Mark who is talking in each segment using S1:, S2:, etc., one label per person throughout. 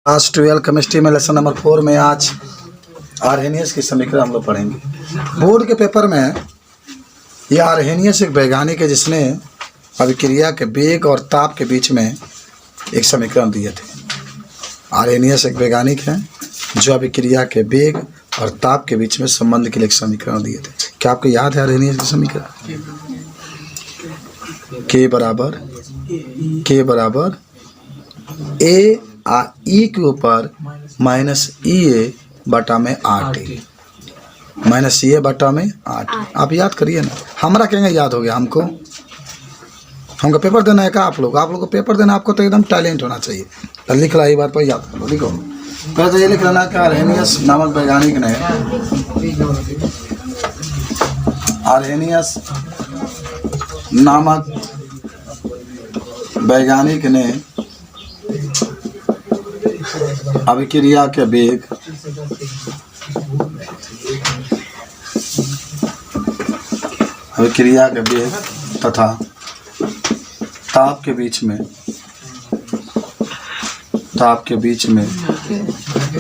S1: Class 12 chemistry में lesson number 4 में आज आर्हेनियस की समीकरण हम लोग पढ़ेंगे। बोर्ड के पेपर में यह आर्हेनियस एक वैज्ञानिक है जिसने अभिक्रिया के वेग और ताप के बीच में एक समीकरण दिए थे। आर्हेनियस एक वैज्ञानिक है जो अभिक्रिया के वेग और ताप के बीच में संबंध के लिए एक समीकरण दिए थे। क्या आपको याद है आर्हेनियस की समीकरण? K बराबर ए ई के ऊपर माइनस ई ए बटा में आर टी, माइनस ई ए बटा में आर टी। आप याद करिए ना, हमारा कहेंगे याद हो गया। हमको पेपर देना है क्या? आप लोग को पेपर देना, आपको तो एकदम टैलेंट होना चाहिए। तो लिख ला, ये बात पर याद करो, लिखो। पहले तो ये लिख लेना कि आर्हेनियस नामक वैज्ञानिक ने अभिक्रिया के वेग तथा ताप के बीच में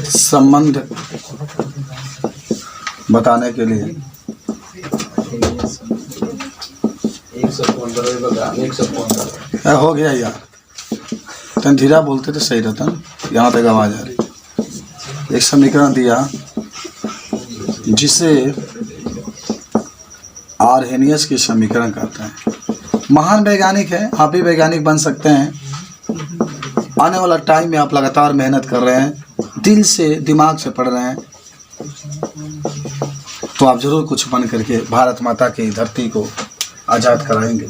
S1: संबंध बताने के लिए 115 हो गया यार। तन धीरा बोलते तो सही रहता ना, यहाँ तक आवाज आ रही। एक समीकरण दिया जिसे आर्हेनियस की समीकरण कहते हैं। महान वैज्ञानिक है, आप भी वैज्ञानिक बन सकते हैं। आने वाला टाइम में आप लगातार मेहनत कर रहे हैं, दिल से दिमाग से पढ़ रहे हैं, तो आप जरूर कुछ बन करके भारत माता की धरती को आज़ाद कराएंगे।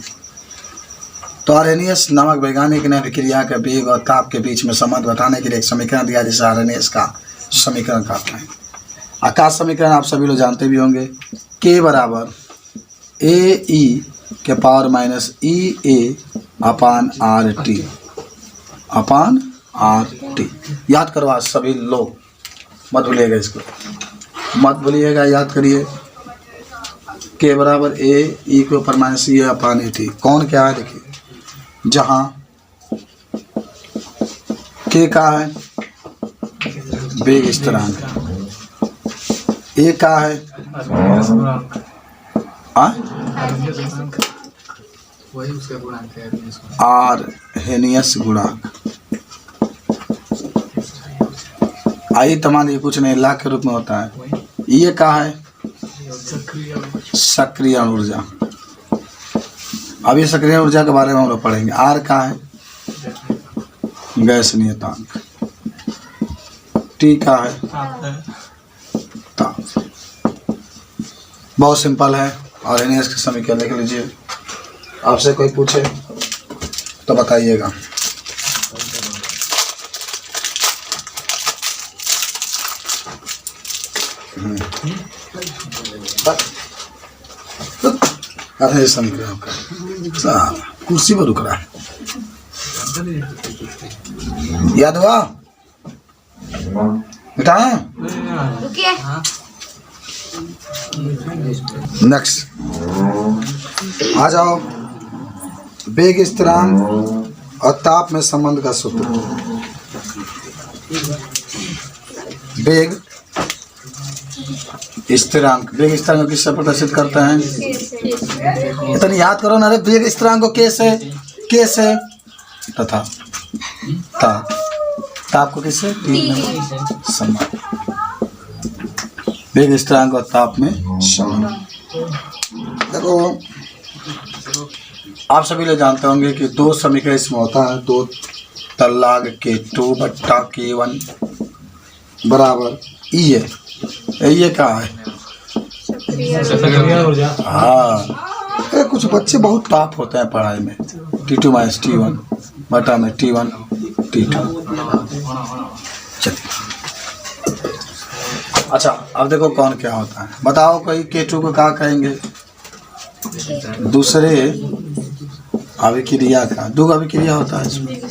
S1: तो आर्हेनियस नामक वैज्ञानिक ने अभिक्रिया के वेग और ताप के बीच में संबंध बताने के लिए एक समीकरण दिया जिसे आर्हेनियस का समीकरण कहते हैं। आकाश समीकरण आप सभी लोग जानते भी होंगे। K बराबर ए ई के पावर माइनस ई ए अपान आर टी, याद करो आज सभी लोग, मत भूलिएगा इसको, मत भूलिएगा, याद करिए। K बराबर ए ई के ऊपर minus E upon A T. कौन क्या है देखिए, जहाँ K का है वेग स्थिरांक, ए का है आर्हेनियस गुणांक। आई तमान ये कुछ नहीं, लाख के रूप में होता है। ये का है सक्रिय ऊर्जा। अब ये सक्रिय ऊर्जा के बारे में हम लोग पढ़ेंगे। आर का है गैस नियतांक। टी का है ताप। बहुत सिंपल है। आर्हेनियस की समीकरण लिख लीजिए। आपसे कोई पूछे तो बताइएगा। अरे समीकरण का कुर्सी पर रुक रहा है, याद हुआ बेटा? नेक्स्ट आ जाओ। वेग स्थिरांक और ताप में संबंध का सूत्र। वेग स्थिरांक किससे प्रदर्शित करते हैं? इतना याद करो ना रे। वेग स्थिरांक को के से तथा ताप को किससे? संबंध। वेग स्थिरांक और ताप में संबंध। देखो आप सभी लोग जानते होंगे कि दो समीकरण इसमें होता है। 2 तल्लाग K2 बट्टा K1 बराबर ई है। ये क्या है? हाँ, कुछ बच्चे बहुत टॉप होते हैं पढ़ाई में। T2 माइनस T1 बटा में T1 T2। चलिए अच्छा, अब देखो कौन क्या होता है, बताओ। कोई K2 को क्या कहेंगे? दूसरे अभिक्रिया का, दो अभिक्रिया होता है इसमें।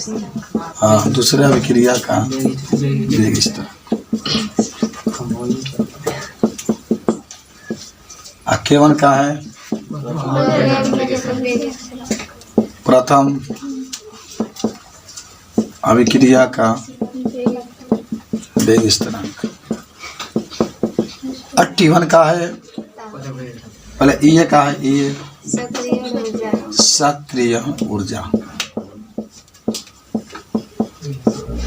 S1: हाँ, दूसरे अभिक्रिया का वेग स्थिरांक। K1 का है प्रथम अभिक्रिया का वेग स्थिरांक। और T1 का है, पहले E का है, E सक्रिय ऊर्जा।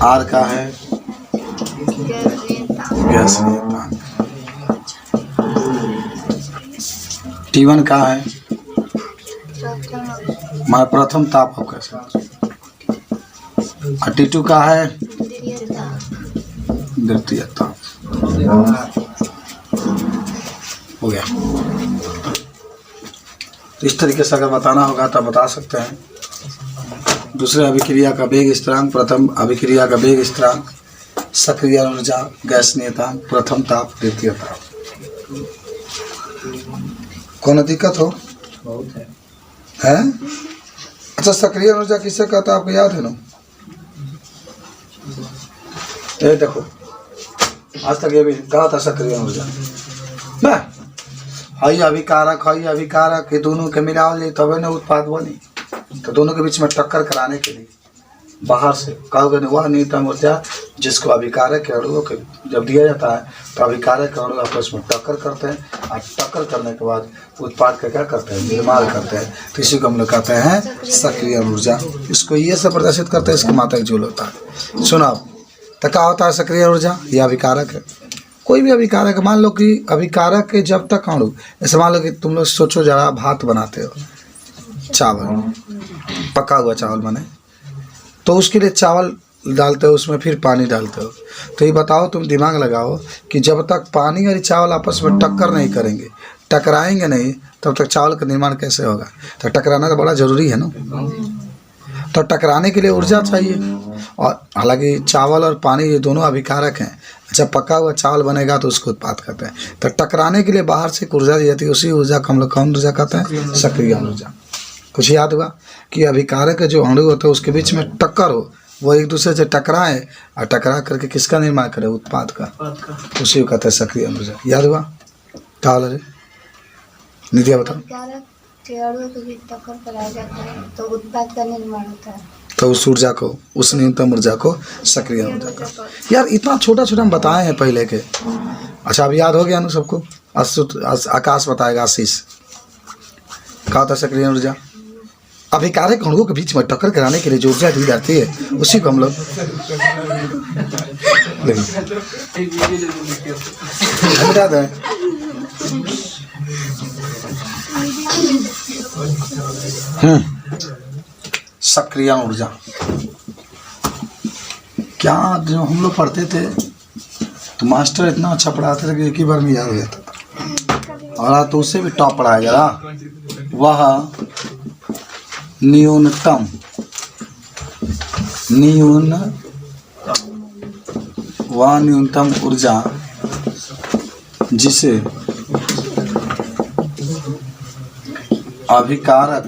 S1: R का है गैसीयतांक। T1 का है हमारा प्रथम ताप हो कैसे, और T2 का है द्वितीय ताप। हो गया। तो इस तरीके से अगर बताना होगा तो बता सकते हैं। दूसरे अभिक्रिया का वेग स्थिरांक, प्रथम अभिक्रिया का वेग स्थिरांक, सक्रिय ऊर्जा, गैस नियतांक, प्रथम ताप, द्वितीय ताप। कौन दिक्कत हो?
S2: बहुत
S1: है? अच्छा, सक्रिय ऊर्जा किससे कहता है आपको याद है ना? ये देखो, आज तक ये भी कहा था सक्रिय ऊर्जा ना, हई अभिकारक हई अभिकारक, ये दोनों के मिलाओ ले तबे ना उत्पाद बनी। तो दोनों के बीच में टक्कर कराने के लिए बाहर से कहोगे ना, वह न्यूनतम ऊर्जा जिसको अभिकारक के अणुओं के जब दिया जाता है तो अभिकारक के अणु आपस में टक्कर करते हैं, और टक्कर करने के बाद उत्पाद का क्या करते हैं, निर्माण करते हैं। तो इसी को हम लोग कहते हैं सक्रिय ऊर्जा। इसको ये से प्रदर्शित करते हैं, इसके मात्रा जूल होता है। सुनाओ तो क्या होता है सक्रिय ऊर्जा? यह अभिकारक है। कोई भी अभिकारक, मान लो कि अभिकारक के जब तक अणु, ऐसे मान लो कि तुम लोग सोचो जरा, भात बनाते हो, चावल, पका हुआ चावल बने, तो उसके लिए चावल डालते हो, उसमें फिर पानी डालते हो। तो ये बताओ, तुम दिमाग लगाओ कि जब तक पानी और चावल आपस में टक्कर नहीं करेंगे, टकराएंगे नहीं, तब तक चावल का निर्माण कैसे होगा? तो टकराना तो बड़ा ज़रूरी है ना। तो टकराने के लिए ऊर्जा चाहिए, और हालांकि चावल और पानी ये दोनों अभिकारक हैं। जब पका हुआ चावल बनेगा तो उसको उत्पाद कहते हैं। तो टकराने के लिए बाहर से ऊर्जा दी जाती है, उसी ऊर्जा को हम लोग कौन ऊर्जा कहते हैं? सक्रिय ऊर्जा। कुछ याद हुआ कि अभिकारक के जो अणु होते हैं उसके बीच में टक्कर हो, वो एक दूसरे से टकराए, और टकरा करके किसका निर्माण करे? उत्पाद का। उसी को कहते हैं सक्रिय ऊर्जा। याद हुआ? क्या हाल है निधिया, बताओ।
S3: टक्कर कराया जाता है तो उत्पाद का निर्माण होता है।
S1: तो उस ऊर्जा को, उस न्यूनतम ऊर्जा को सक्रिय ऊर्जा का। यार इतना छोटा छोटा हम बताए हैं पहले के। अच्छा, अब याद हो गया ना सबको? आकाश बताएगा, आशीष। क्या होता है सक्रिय ऊर्जा? अभिकारक अणुओं के बीच में टक्कर कराने के लिए जो ऊर्जा दी जाती है उसी को हम लोग बता दें। सक्रिय ऊर्जा क्या, जो हम लोग पढ़ते थे तो मास्टर इतना अच्छा पढ़ाते थे कि एक ही बार में याद हो जाता था। और आज तो उससे भी टॉप पढ़ाया जरा। वह न्यूनतम ऊर्जा जिसे अभिकारक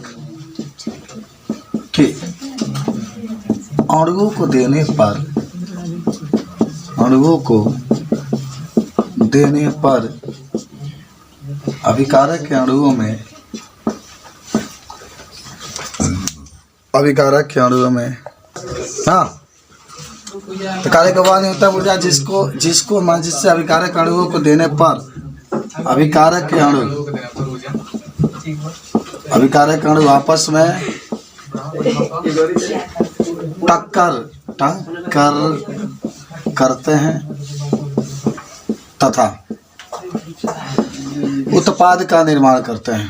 S1: के अणुओं को देने पर अभिकारक के अणुओं में हाँ, तो कार्य का वह न्यूनतम ऊर्जा जिसको मान, जिससे अभिकारक अणुओं को देने पर अभिकारक के अणु आपस में टक्कर करते हैं तथा उत्पाद का निर्माण करते हैं।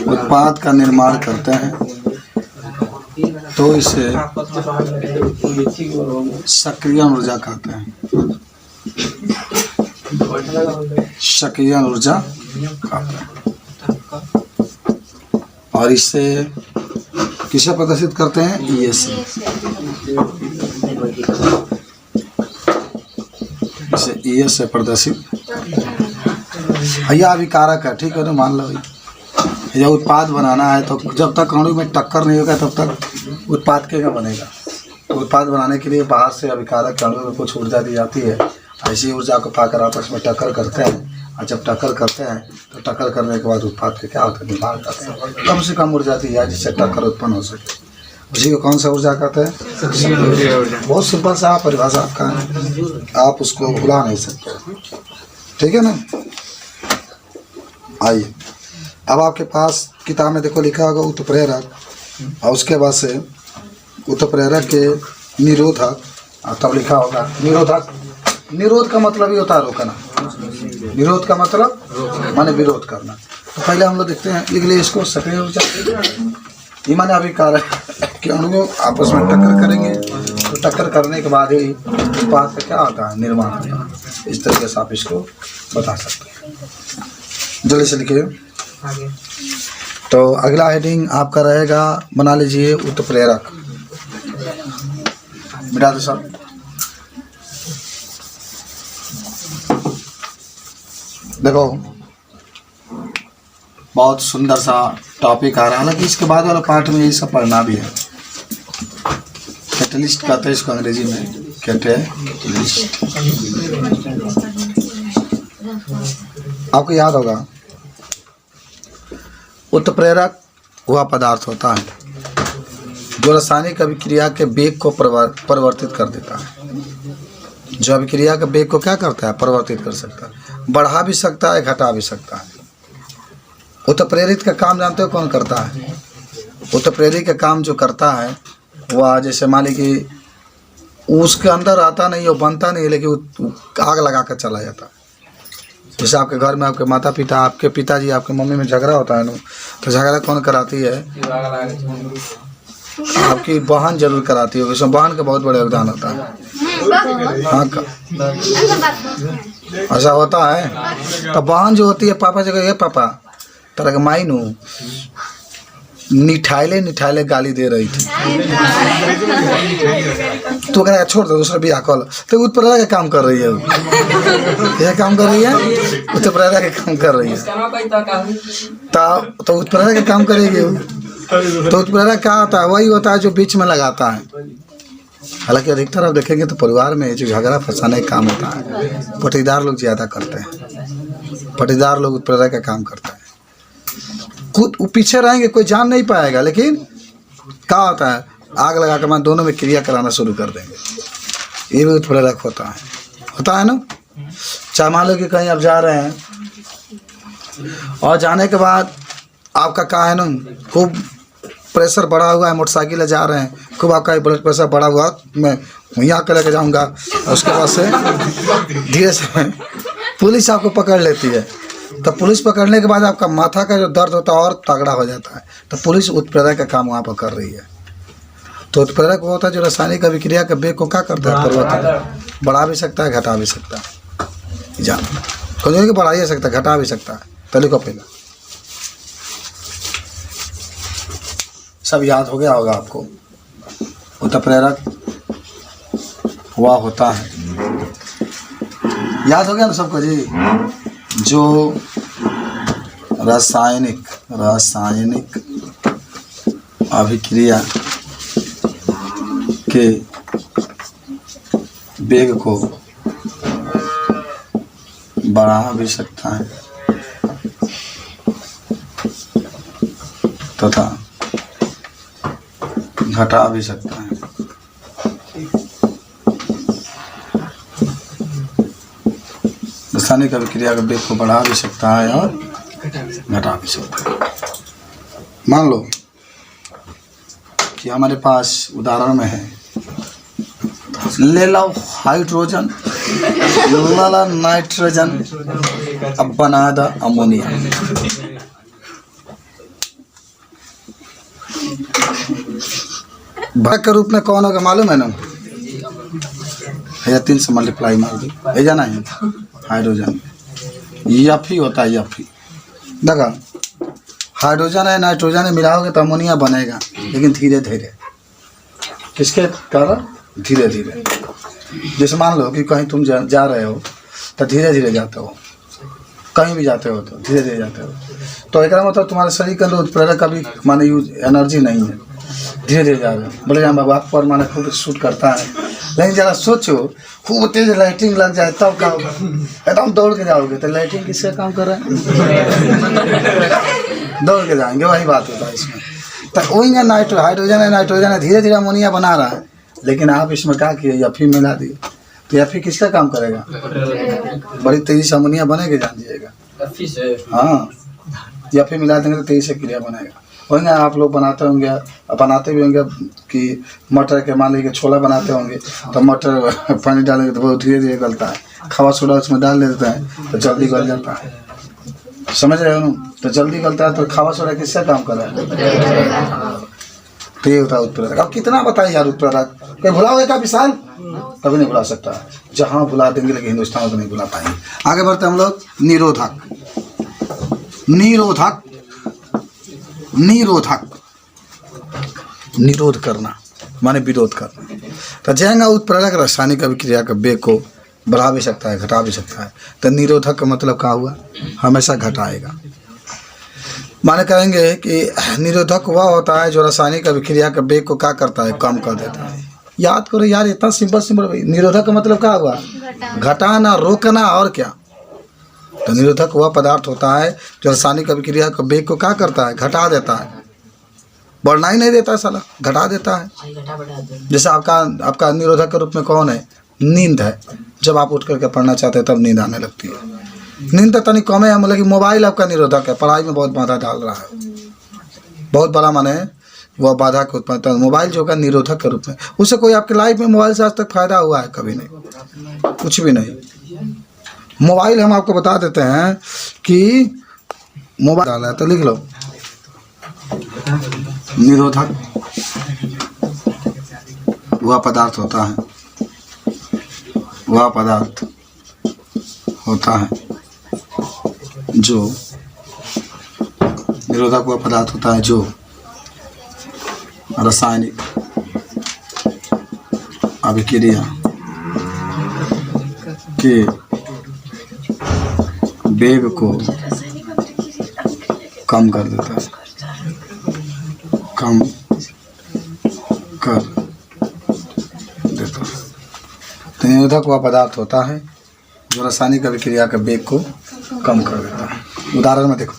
S1: उत्पाद का निर्माण करते हैं तो इसे सक्रिय ऊर्जा कहते हैं। सक्रिय ऊर्जा कहते हैं। और इससे किसे प्रदर्शित करते हैं? ये से। इसे ये से प्रदर्शित। यह अभिकारक है, ठीक है ना, मान लो। जब उत्पाद बनाना है तो जब तक अणु में टक्कर नहीं होगा तब तक उत्पाद क्या बनेगा? तो उत्पाद बनाने के लिए बाहर से अभिकारक अणु में कुछ ऊर्जा दी जाती है। ऐसी ऊर्जा को पाकर आपस में टक्कर करते हैं, और जब टक्कर करते हैं तो टक्कर करने के बाद उत्पाद के क्या होता है? निर्माण करते हैं। कम से कम ऊर्जा दी जाए जिससे टक्कर उत्पन्न हो सके, उसी को कौन सा ऊर्जा कहते हैं? बहुत सिंपल सा परिभाषा आपका है, आप उसको भुला नहीं सकते। ठीक है ना। आइए, अब आपके पास किताब में देखो लिखा होगा उत्प्रेरक, और उसके बाद से उत्प्रेरक के निरोधक, और तब लिखा होगा निरोधक। निरोध का मतलब ही होता है रोकना, विरोध का मतलब माने विरोध करना। तो पहले हम लोग देखते हैं, इसलिए इसको सक्रिय ऊर्जा ये माने अभी कार्य कि अणु आपस में टक्कर करेंगे, तो टक्कर करने के बाद ही उत्पाद का क्या होता है, निर्माण होता है। इस तरीके से आप इसको बता सकते हैं। जल्दी से लिखिए। तो अगला हेडिंग आपका रहेगा, बना लीजिए उत्प्रेरक। मिटा दो सब। देखो बहुत सुंदर सा टॉपिक आ रहा है, हालांकि इसके बाद वाला पार्ट में ये सब पढ़ना भी है। कैटलिस्ट कहते हैं इसको अंग्रेजी में, कैटलिस्ट। आपको याद होगा उत्प्रेरक वह पदार्थ होता है जो रासायनिक अभिक्रिया के वेग को परिवर्तित कर देता है। जो अभिक्रिया के वेग को क्या करता है, परिवर्तित कर सकता है, बढ़ा भी सकता है, घटा भी सकता है। उत्प्रेरित का काम जानते हो कौन करता है? उत्प्रेरित का काम जो करता है वह, जैसे मान ली कि उसके अंदर आता नहीं, वो बनता नहीं, लेकिन आग लगा कर चला जाता है। जैसे आपके घर में आपके माता पिता, आपके पिताजी, आपके मम्मी में झगड़ा होता है ना, तो झगड़ा कौन कराती है? आपकी बहन जरूर कराती है। उसमें बहन का बहुत बड़ा योगदान होता है। हाँ का ऐसा होता है। तो बहन जो होती है, पापा जो कहे पापा तरह के माई नू निठाइले गाली दे रही थी, तो कहना छोड़ दो, दूसरा बियाह कर लो। तो उत्प्रेरक का काम कर रही है, यह काम कर रही है, उत्प्रेरक का काम कर रही है। तो उत्प्रेरक का काम करेगी। तो उत्प्रेरक क्या होता है? वही होता है जो बीच में लगाता है। हालांकि अधिकतर आप देखेंगे तो परिवार में जो झगड़ा फंसाने का काम होता है, पटीदार लोग ज़्यादा करते हैं। पटीदार लोग उत्प्रेरक का काम करते हैं। खुद पीछे रहेंगे, कोई जान नहीं पाएगा, लेकिन क्या होता है, आग लगा कर दोनों में क्रिया कराना शुरू कर देंगे। ये भी उत्प्रेरक होता है ना। चाहे मान लो कि कहीं आप जा रहे हैं और जाने के बाद आपका क्या है ना, खूब प्रेशर बढ़ा हुआ है, मोटरसाइकिल ले जा रहे हैं, खूब आपका ब्लड प्रेशर बढ़ा हुआ, मैं यहाँ कर लेके जाऊँगा, उसके बाद से धीरे से पुलिस आपको पकड़ लेती है। तो पुलिस पकड़ने के बाद आपका माथा का जो दर्द होता है और तगड़ा हो जाता है। तो पुलिस उत्प्रेरक का काम वहाँ पर कर रही है। तो उत्प्रेरक वो होता है जो रासायनिक अभिक्रिया के वेग को क्या करता है, परिवर्तन बढ़ा भी सकता है, घटा भी सकता है। जान खोजोगे कि बढ़ा ही सकता है, घटा भी सकता है। पहले को पहला सब याद हो गया होगा आपको। उत्प्रेरक हुआ होता है, याद हो गया ना सबको जी। जो रासायनिक अभिक्रिया के वेग को बढ़ा भी सकता है तथा घटा भी सकता है। रासायनिक अभिक्रिया के वेग को बढ़ा भी सकता है और घटा भी सकता है। मान लो कि हमारे पास उदाहरण में है, ले लो हाइड्रोजन, ले लो नाइट्रोजन, अब बना दो अमोनिया। भाग के रूप में कौन होगा मालूम है ना? या 3 से मल्टीप्लाई मार दो, है जाना है हाइड्रोजन। यफ ही होता है, यफ ही। देखा, हाइड्रोजन है नाइट्रोजन है मिलाओगे तो अमोनिया बनेगा, लेकिन धीरे धीरे। किसके कारण? धीरे धीरे। जैसे मान लो कि कहीं तुम जा रहे हो तो धीरे धीरे जाते हो, कहीं भी जाते हो तो धीरे धीरे जाते हो। तो एक मतलब तुम्हारे शरीर के अंदर उत्प्रेरक का भी माने यूज एनर्जी नहीं है, धीरे धीरे जा रहे हो। बोले हम बाबा पर माने खूब शूट करता है, लेकिन जरा सोचो खूब तेज लाइटिंग लग जाए तब क्या होगा? एकदम दौड़ के जाओगे तो लाइटिंग किसका काम कर रहा है? दौड़ के जाएंगे, वही बात होता है इसमें। तो वही हाइड्रोजन है नाइट्रोजन है, धीरे धीरे अमोनिया बना रहा है, लेकिन आप इसमें क्या किए, एफ मिला दिए, तो एफ किसका काम करेगा? बड़ी तेजी से अमोनिया बनेगा, जान दीजिएगा। हाँ, एफ मिला देंगे तो तेजी से क्रिया बनेगा। होंगे आप लोग बनाते होंगे, बनाते भी होंगे कि मटर के, मान लीजिए छोला बनाते होंगे तो मटर पानी डालेंगे तो बहुत धीरे धीरे गलता है, खावा सोडा उसमें डाल देते हैं तो जल्दी गल जाता है, समझ रहे हो ना? तो जल्दी गलता है तो खावा सोडा किसका काम कर रहा है? तो ये होता है उत्प्रेरक। अब कितना बताइए यार उत्प्रेरक, कोई भुलाओगे क्या विशाल? कभी नहीं भुला सकता, जहाँ भुला देंगे लेकिन हिंदुस्तान में तो नहीं भुला पाएंगे। आगे बढ़ते हम लोग। निरोधक, निरोधक, निरोधक, निरोध करना माने विरोध करना। तो जाएगा उत्प्रेरक रासायनिक अभिक्रिया के वेग को बढ़ा भी सकता है, घटा भी सकता है। तो निरोधक का मतलब क्या हुआ? हमेशा घटाएगा। माने कहेंगे कि निरोधक वह होता है जो रासायनिक अभिक्रिया के वेग को क्या करता है? कम कर देता है। याद करो यार, इतना सिंपल सिंपल भाई। निरोधक का मतलब क्या हुआ? घटाना, रोकना, और क्या? तो निरोधक वह पदार्थ होता है जो रासायनिक अभिक्रिया के वेग को क्या करता है? घटा देता है। बढ़ना ही नहीं देता है साला, घटा देता है। जैसे आपका निरोधक के रूप में कौन है? नींद है। जब आप उठ करके पढ़ना चाहते हैं तब नींद आने लगती है। नींद तो तनी कम है, मतलब कि मोबाइल आपका निरोधक है, पढ़ाई में बहुत बाधा डाल रहा है, बहुत बड़ा माने वह बाधा को उत्पन्न। तो मोबाइल जो का निरोधक के रूप में, उससे कोई आपके लाइफ में मोबाइल से आज तक फायदा हुआ है? कभी नहीं, कुछ भी नहीं। मोबाइल हम आपको बता देते हैं कि मोबाइल डाला है तो लिख लो निरोधक वह पदार्थ होता है, वह पदार्थ होता है जो निरोधक वह पदार्थ होता है जो रासायनिक अभिक्रिया के वेग को कम कर देता है, कम कर देता है। तो निरोधक वह पदार्थ होता है जो रासायनिक अभिक्रिया के वेग को कम कर देता है। उदाहरण में देखो,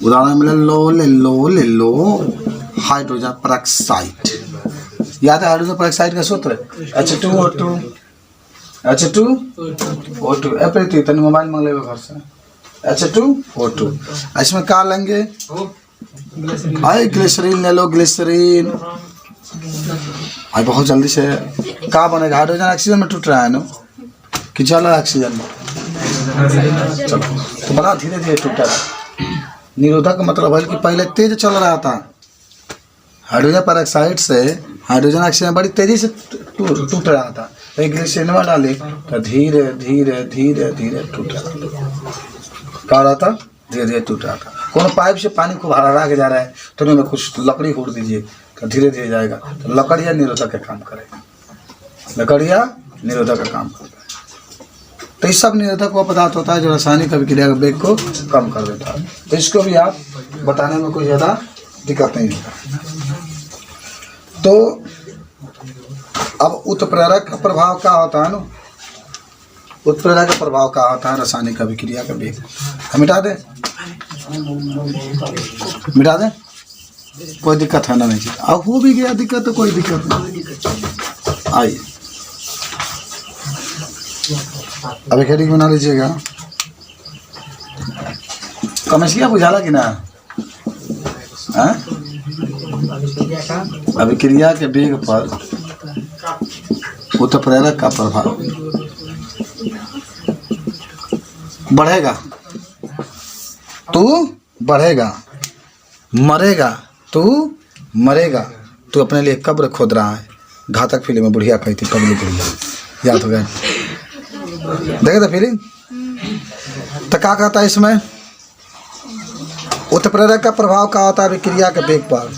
S1: उदाहरण में ले लो हाइड्रोजन पेरोक्साइड। याद है हाइड्रोजन पेरोक्साइड का सूत्र? H2O2, H2O2 everything. तनी मोबाइल मांग लेगा घर से। H2O2, इसमें क्या लेंगे? भाई ग्लिसरीन ले लो, ग्लिसरीन। भाई बहुत जल्दी से क्या बनेगा? हाइड्रोजन ऑक्सीजन में टूट रहा है ना, कि जल ऑक्सीजन में? चलो, तो बड़ा धीरे धीरे टूटा है। निरोधक मतलब है कि पहले तेज चल रहा था, हाइड्रोजन पेरोक्साइड से हाइड्रोजन ऑक्सीजन बड़ी तेजी से टूट रहा था। एक ग्लिसरीन डाले तो धीरे धीरे धीरे धीरे टूट रहा था। क्या हो रहा था? धीरे धीरे टूट रहा था। कोनो पाइप से पानी को भरा के जा रहा है तो उनमें कुछ लकड़ी फोड़ दीजिए तो धीरे धीरे जाएगा। तो लकड़िया निरोधक का काम करेगा, लकड़िया निरोधक का काम करता है। तो इस सब निरोधक वह पदार्थ होता है जो रासायनिक अभिक्रिया के वेग को कम कर देता है। तो इसको भी आप बताने में कोई ज़्यादा दिक्कत नहीं होता। तो अब उत्प्रेरक का प्रभाव क्या होता है ना? उत्प्रेरक का प्रभाव क्या होता है रासायनिक अभिक्रिया का वेग? मिटा दें, मिटा दें, कोई दिक्कत है ना? नहीं, अब हो भी गया दिक्कत तो कोई दिक्कत नहीं। आइए अभी खेती बना लीजिएगा। कमेसिया बुझाला कि ना? अभिक्रिया के वेग पर उत्प्रेरक का प्रभाव बढ़ेगा, तू बढ़ेगा, मरेगा, तू मरेगा। तू अपने लिए कब्र खोद रहा है। घातक फिल्म में बुढ़िया कही थी, कब्र बुढ़िया, याद हो गया? देखे तो फिल्म। तो क्या कहता है इसमें? उत्प्रेरक का प्रभाव क्या होता है अभिक्रिया के वेग पर?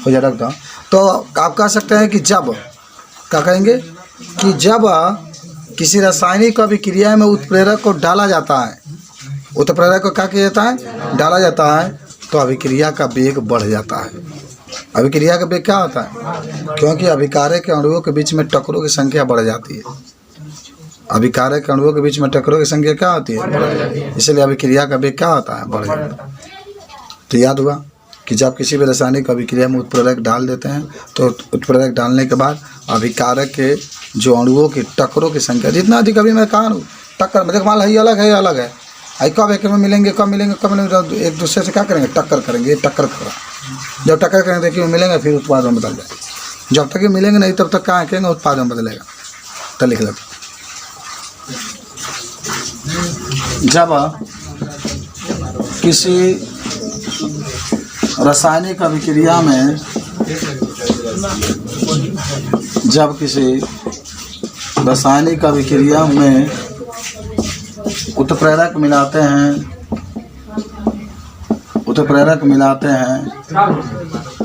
S1: हो जाए रख दो। तो आप कह सकते हैं कि जब, क्या कहेंगे कि जब किसी रासायनिक अभिक्रिया में उत्प्रेरक को डाला जाता है, उत्प्रेरक को क्या किया जाता है? डाला जाता है, तो अभिक्रिया का वेग बढ़ जाता है। अभिक्रिया का वेग क्या होता है? क्योंकि अभिकार्य के अणुओं के बीच में टक्करों की संख्या बढ़ जाती है। अभिकार्य के अणुओं के बीच में टक्करों की संख्या क्या होती है? इसलिए अभिक्रिया का वेग क्या होता है? बढ़ जाता है। तो याद हुआ कि जब किसी भी रासायनिक अभिक्रिया में उत्प्रेरक डाल देते हैं तो उत्प्रेरक डालने के बाद अभिकारक के जो अणुओं की टक्करों की संख्या जितना अधिक, अभी मैं कहा टक्कर में देख मान लो ये अलग है ये अलग है, आई कब एक में मिलेंगे कब मिलेंगे कब मिलेंगे, एक दूसरे से क्या करेंगे टक्कर करेंगे, ये टक्कर करा, जब टक्कर करेंगे देखिए मिलेंगे फिर उत्पाद में बदल जाएगा, जब तक ये मिलेंगे नहीं तब तक कहाँ कहेंगे उत्पाद में बदलेगा। तो लिख लो जब किसी रासायनिक अभिक्रिया में उत्प्रेरक मिलाते हैं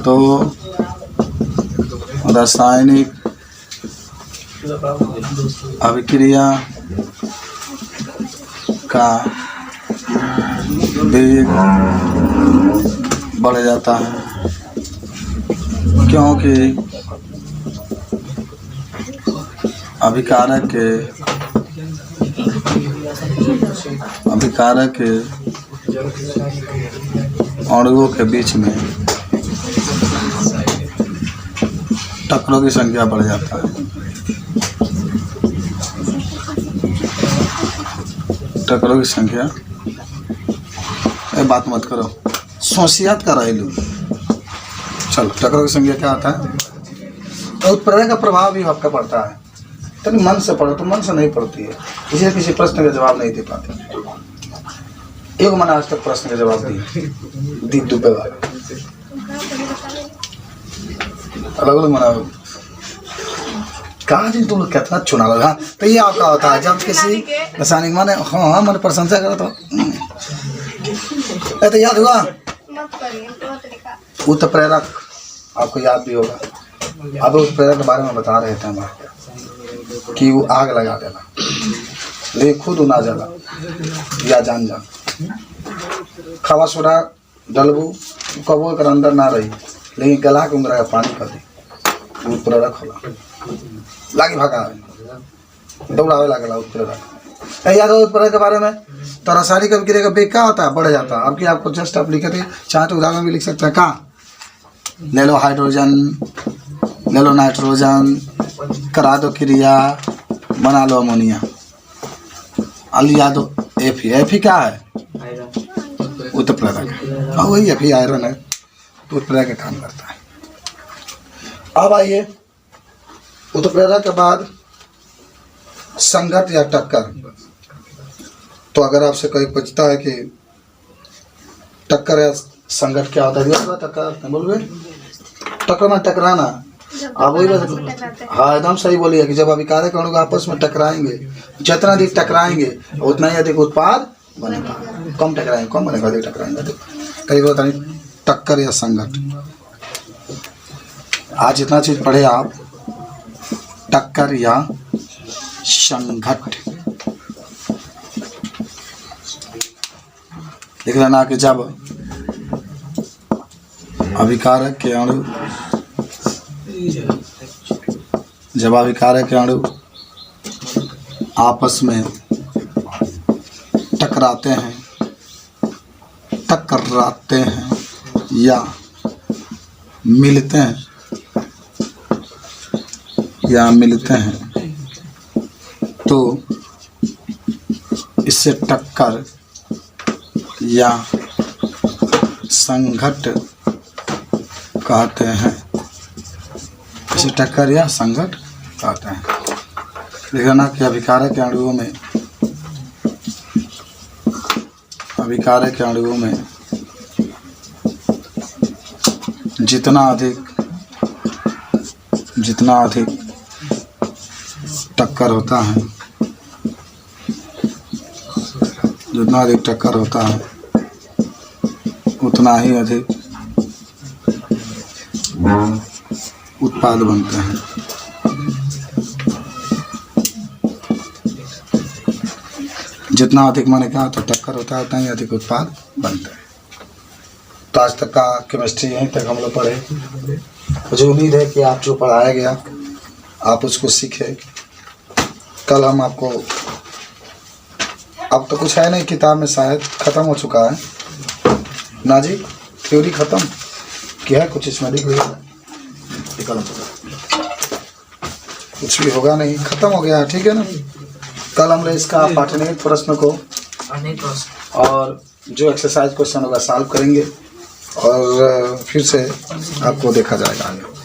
S1: तो रासायनिक अभिक्रिया का वेग बढ़ जाता है, क्योंकि अभिकारक के अणुओं के बीच में टक्करों की संख्या बढ़ जाता है। टक्करों की संख्या, बात मत करो, सोसियात का रहे लो। चलो टक्करों की संख्या क्या आता है, तो उत्प्रेरक का प्रभाव भी आपका पड़ता है। तो मन से पढ़ो, तो मन से नहीं पड़ती है, इसलिए किसी प्रश्न का जवाब नहीं दे पाते। एक मैंने आज तक प्रश्न का जवाब दी दुबे वाला अलग अलग मना कहा जी तुम लोग कितना चुना लगा। तो ये आपका होता है जब किसी रासायनिक माने हाँ मैंने प्रशंसा करा तो तो याद हुआ उत्प्रेरक, आपको याद भी होगा। अब उत्प्रेरक के बारे में बता रहे थे हम कि वो आग लगा देना, लेकिन खुद ना जला या जान खावा सोडा डलबू कबो कर अंदर ना रही, लेकिन गला के उंगरा पानी कर दी, उत्प्रेरक होला लागी भगा दौड़ावे लागला उत्प्रेरक। याद हो उत्प्रेरक के बारे में, तो रासायनिक अभिक्रिया का वेग क्या होता है, बढ़ जाता है। अब कि आपको जस्ट आप लिखे थे, चाहे तो उदाहरण भी लिख सकते हैं। कहाँ ले लो हाइड्रोजन, ले लो नाइट्रोजन, करा दो क्रिया, बना लो अमोनिया, लिया दो एफ क्या है उत्प्रेरक, हाँ वही एफ आयरन है, तो उत्प्रेरक का काम करता है। अब आइए उत्प्रेरक के बाद संघट या टक्कर। तो अगर आपसे कोई पूछता है कि टक्कर या संघट क्या होता है, टक्कर बोलोगे टक्कर में टकराना, आप वही बात, हाँ एकदम सही बोलिए कि जब अभिकारक अणु आपस में टकराएंगे, जितना अधिक टकराएंगे उतना ही अधिक उत्पाद बनेगा, कम टकराएंगे कम बनेगा, अधिक टकराएंगे कहीं होता नहीं। टक्कर या संघट, आज इतना चीज पढ़े आप, टक्कर या संघट लिख लेना कि जब अभिकारक के अणु आपस में टकराते हैं या मिलते हैं तो इससे टक्कर या संघट कहते हैं। इसे टक्कर या संघट कहते हैं। लिखना कि अभिकारक के अणुओं में जितना अधिक टक्कर होता है, उतना ही अधिक उत्पाद बनते हैं। जितना अधिक माने क्या तो टक्कर होता है उतना ही अधिक उत्पाद बनते हैं। तो आज तक का केमिस्ट्री यहीं तक हम लोग पढ़े। मुझे उम्मीद है कि आप जो पढ़ाया गया आप उसको सीखे। कल हम आपको, अब तो कुछ है नहीं किताब में, शायद ख़त्म हो चुका है ना जी, थ्योरी ख़त्म। क्या है कुछ इसमें लिख लिया निकालो, कुछ भी होगा नहीं, खत्म हो गया, ठीक है ना। कल हम लोग इसका पाठनीय प्रश्न को और जो एक्सरसाइज क्वेश्चन होगा सॉल्व करेंगे और फिर से आपको देखा जाएगा आगे।